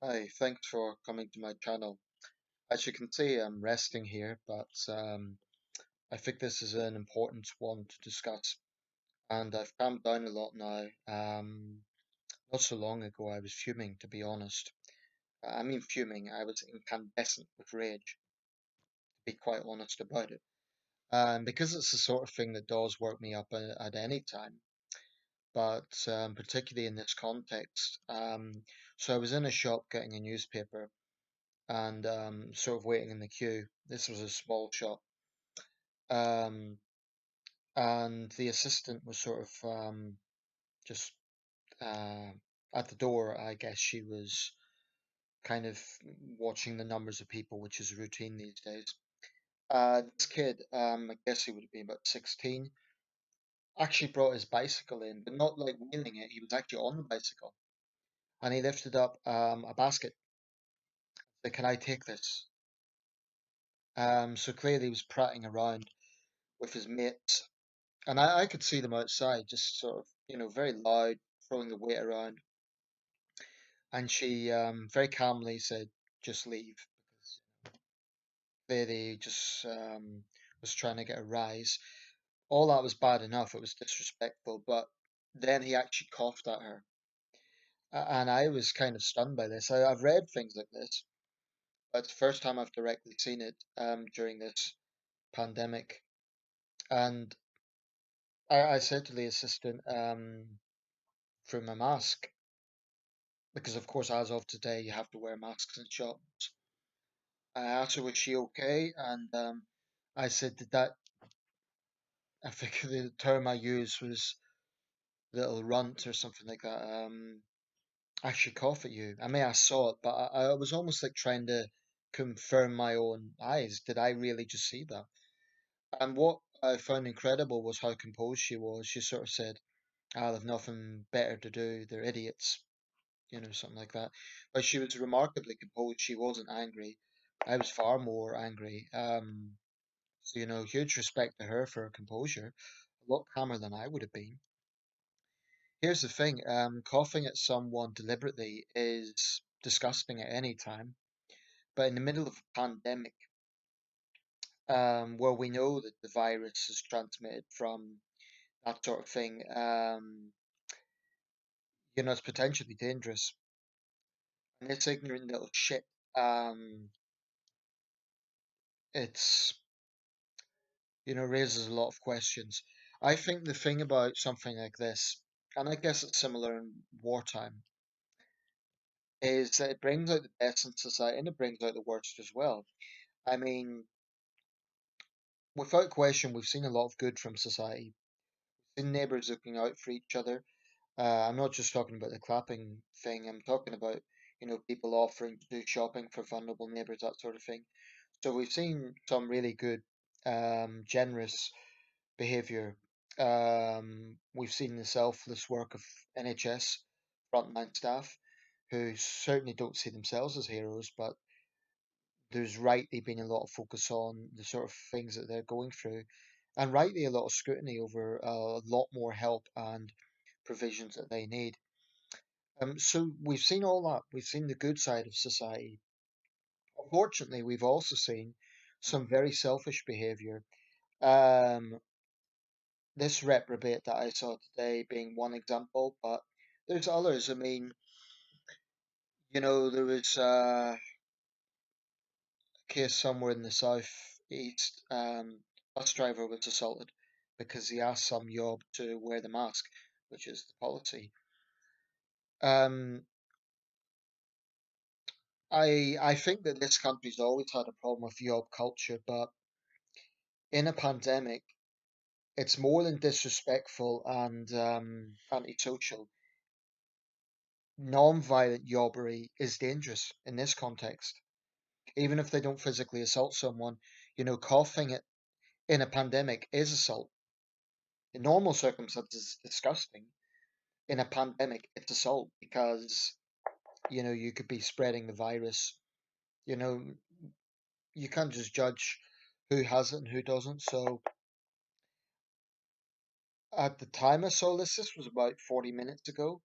Hi, thanks for coming to my channel. As you can see, I'm resting here, but I think this is an important one to discuss. And I've calmed down a lot now. Not so long ago, I was fuming, to be honest. I mean, fuming. I was incandescent with rage, to be quite honest about it. Because it's the sort of thing that does work me up at any time, but particularly in this context. So I was in a shop getting a newspaper and sort of waiting in the queue. This was a small shop, um, and the assistant was sort of just uh, at the door. I guess she was kind of watching the numbers of people, which is routine these days. This kid, I guess he would have been about 16, actually brought his bicycle in, but not like wheeling it. He was actually on the bicycle, and he lifted up a basket. Said, "Can I take this?" So clearly he was prattling around with his mates. And I could see them outside, just sort of, very loud, throwing the weight around. And she very calmly said, "Just leave," because clearly just was trying to get a rise. All that was bad enough; it was disrespectful. But then he actually coughed at her, and I was kind of stunned by this. I've read things like this, but it's the first time I've directly seen it during this pandemic. And I said to the assistant, through my mask, because of course as of today you have to wear masks in shops. I asked her was she okay, and I said did that. I think the term I used was little runt or something like that. Actually cough at you. I mean I saw it, but I was almost like trying to confirm my own eyes. Did I really just see that? And what I found incredible was how composed she was. She sort of said, "I'll have nothing better to do. They're idiots." Something like that. But she was remarkably composed. She wasn't angry. I was far more angry. So, huge respect to her for her composure. A lot calmer than I would have been. Here's the thing, coughing at someone deliberately is disgusting at any time. But in the middle of a pandemic, where we know that the virus is transmitted from that sort of thing, it's potentially dangerous. And this ignorant little shit, um, it's raises a lot of questions. I think the thing about something like this, and I guess it's similar in wartime, is that it brings out the best in society and it brings out the worst as well. I mean, without question, we've seen a lot of good from society. We've seen neighbours looking out for each other. I'm not just talking about the clapping thing, I'm talking about, people offering to do shopping for vulnerable neighbours, that sort of thing. So we've seen some really good, generous behaviour. We've seen the selfless work of NHS frontline staff who certainly don't see themselves as heroes, but there's rightly been a lot of focus on the sort of things that they're going through, and rightly a lot of scrutiny over a lot more help and provisions that they need. So we've seen all that. We've seen the good side of society. Unfortunately, we've also seen some very selfish behaviour. Um, this reprobate that I saw today being one example, but there's others. I mean, there was a case somewhere in the south east. Bus driver was assaulted because he asked some yob to wear the mask, which is the policy. Um, I think that this country's always had a problem with yob culture, but in a pandemic, it's more than disrespectful and antisocial. Non-violent yobbery is dangerous in this context. Even if they don't physically assault someone, coughing it in a pandemic is assault. In normal circumstances, it's disgusting. In a pandemic, it's assault because, you could be spreading the virus. You know, you can't just judge who has it and who doesn't. So at the time I saw this was about 40 minutes ago.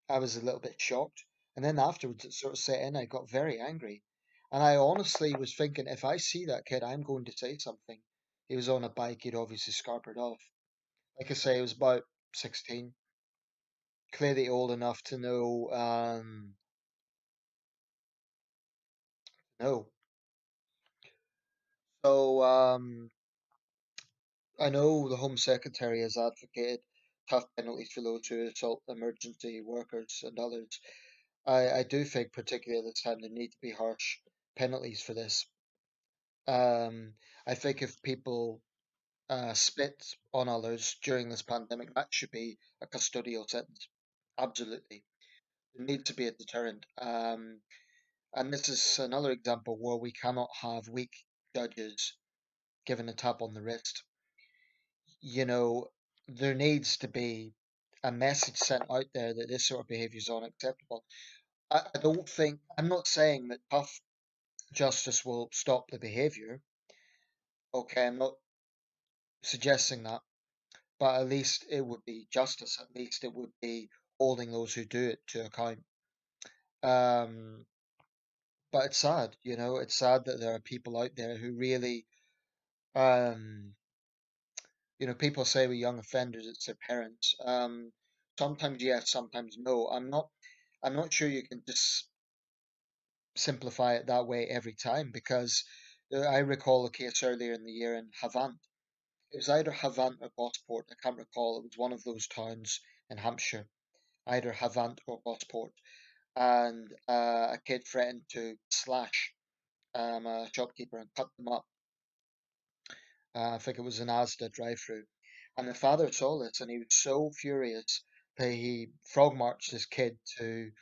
I was a little bit shocked. And then afterwards, it sort of set in. I got very angry. And I honestly was thinking, if I see that kid, I'm going to say something. He was on a bike, he'd obviously scarpered off. Like I say, he was about 16, clearly old enough to know, no. So, I know the Home Secretary has advocated tough penalties for those who assault emergency workers and others. I do think, particularly at this time, there need to be harsh penalties for this. Um, I think if people spit on others during this pandemic, that should be a custodial sentence. Absolutely. There needs to be a deterrent. And this is another example where we cannot have weak judges given a tap on the wrist. You know, there needs to be a message sent out there that this sort of behaviour is unacceptable. I don't think, I'm not saying that tough justice will stop the behaviour. Okay, I'm not suggesting that, but at least it would be justice. At least it would be holding those who do it to account. Um, but it's sad, it's sad that there are people out there who really, um, people say with young offenders it's their parents. Sometimes yes, sometimes no. I'm not sure you can just simplify it that way every time because I recall a case earlier in the year in Havant. It was either Havant or Gosport. I can't recall. It was one of those towns in Hampshire, either Havant or Gosport. And a kid threatened to slash a shopkeeper and cut them up. I think it was an Asda drive-through. And the father saw this and he was so furious that he frog marched his kid to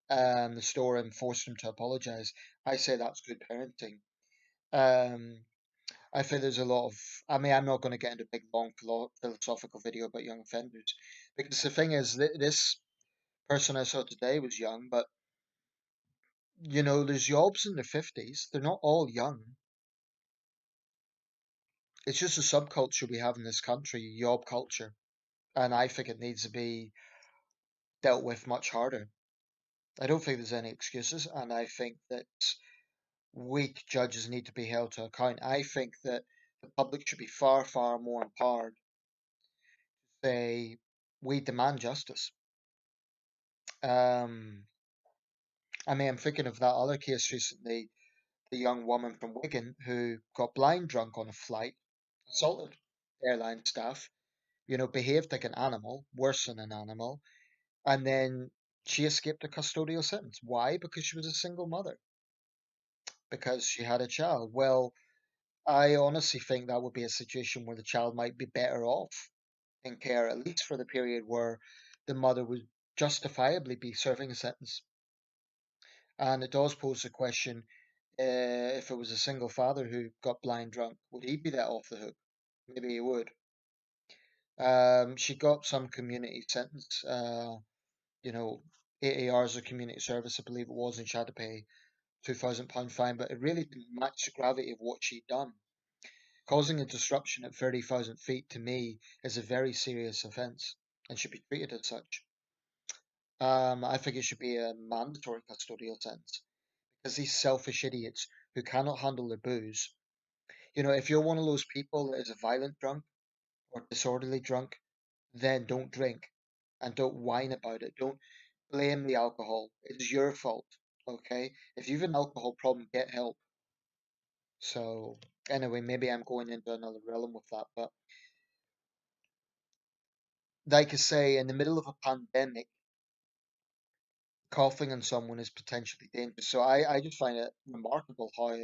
the store and forced him to apologize. I say that's good parenting. Um, I think there's a lot of, I mean, I'm not going to get into a big, long philosophical video about young offenders because the thing is, this person I saw today was young, but there's yobs in their 50s. They're not all young. It's just a subculture we have in this country, yob culture. And I think it needs to be dealt with much harder. I don't think there's any excuses, and I think that weak judges need to be held to account. I think that the public should be far, far more empowered to say, we demand justice. Um, I mean, I'm thinking of that other case recently, the young woman from Wigan who got blind drunk on a flight, assaulted airline staff, behaved like an animal, worse than an animal, and then she escaped a custodial sentence. Why? Because she was a single mother, because she had a child. Well, I honestly think that would be a situation where the child might be better off in care, at least for the period where the mother would justifiably be serving a sentence. And it does pose the question, if it was a single father who got blind drunk, would he be let off the hook? Maybe he would. She got some community sentence, you know, 80 hours of community service, I believe it was, and she had to pay £2,000 fine, but it really didn't match the gravity of what she'd done. Causing a disruption at 30,000 feet to me is a very serious offence and should be treated as such. I think it should be a mandatory custodial sentence because these selfish idiots who cannot handle their booze. If you're one of those people that is a violent drunk or disorderly drunk, then don't drink and don't whine about it. Don't blame the alcohol. It's your fault. Okay? If you've an alcohol problem, get help. So, anyway, maybe I'm going into another realm with that, but like I say, in the middle of a pandemic, coughing on someone is potentially dangerous. So I just find it remarkable how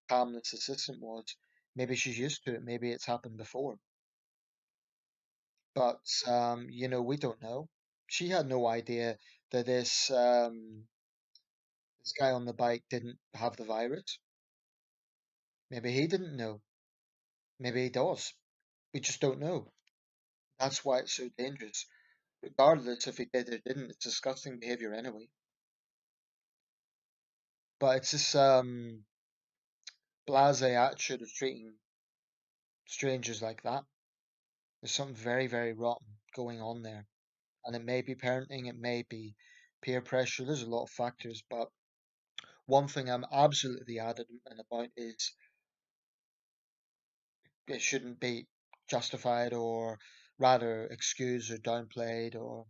calm this assistant was. Maybe she's used to it. Maybe it's happened before. But we don't know. She had no idea that this guy on the bike didn't have the virus. Maybe he didn't know. Maybe he does. We just don't know. That's why it's so dangerous. Regardless if he did or didn't, it's disgusting behavior anyway. But it's this blasé attitude of treating strangers like that. There's something very, very rotten going on there. And it may be parenting, it may be peer pressure. There's a lot of factors, but one thing I'm absolutely adamant about is it shouldn't be justified or rather excused or downplayed or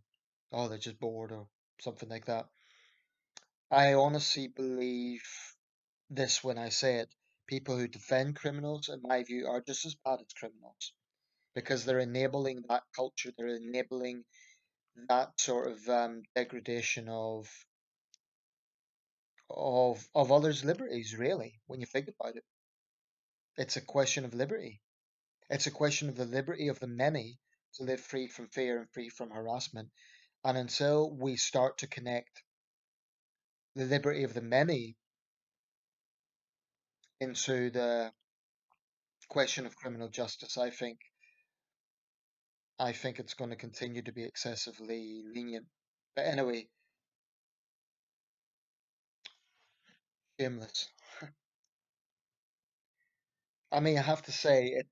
oh they're just bored or something like that. I honestly believe this when I say it. People who defend criminals, in my view, are just as bad as criminals because they're enabling that culture. They're enabling that sort of degradation of others' liberties. Really, when you think about it, it's a question of liberty. It's a question of the liberty of the many to live free from fear and free from harassment. And until we start to connect the liberty of the many into the question of criminal justice, I think it's going to continue to be excessively lenient. But anyway, shameless. I mean, I have to say,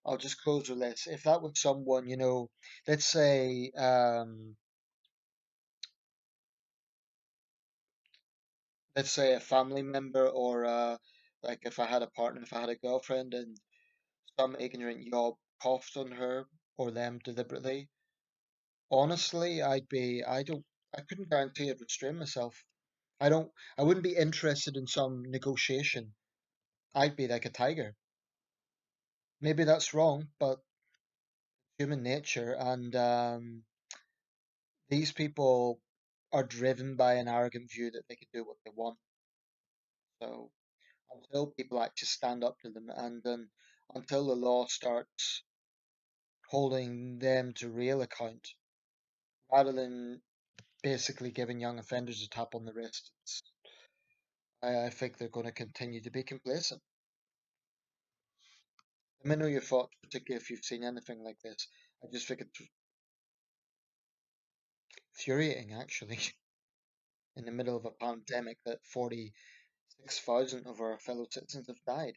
I'll just close with this. If that was someone, let's say, a family member or, like if I had a partner, if I had a girlfriend and some ignorant yob coughed on her or them deliberately, honestly, I couldn't guarantee I'd restrain myself. I wouldn't be interested in some negotiation. I'd be like a tiger. Maybe that's wrong, but human nature. And these people are driven by an arrogant view that they can do what they want. So until people actually stand up to them, and then until the law starts holding them to real account, rather than basically giving young offenders a tap on the wrist, I think they're going to continue to be complacent. Let me know your thoughts, particularly if you've seen anything like this. I just think it's infuriating, actually, in the middle of a pandemic that 46,000 of our fellow citizens have died.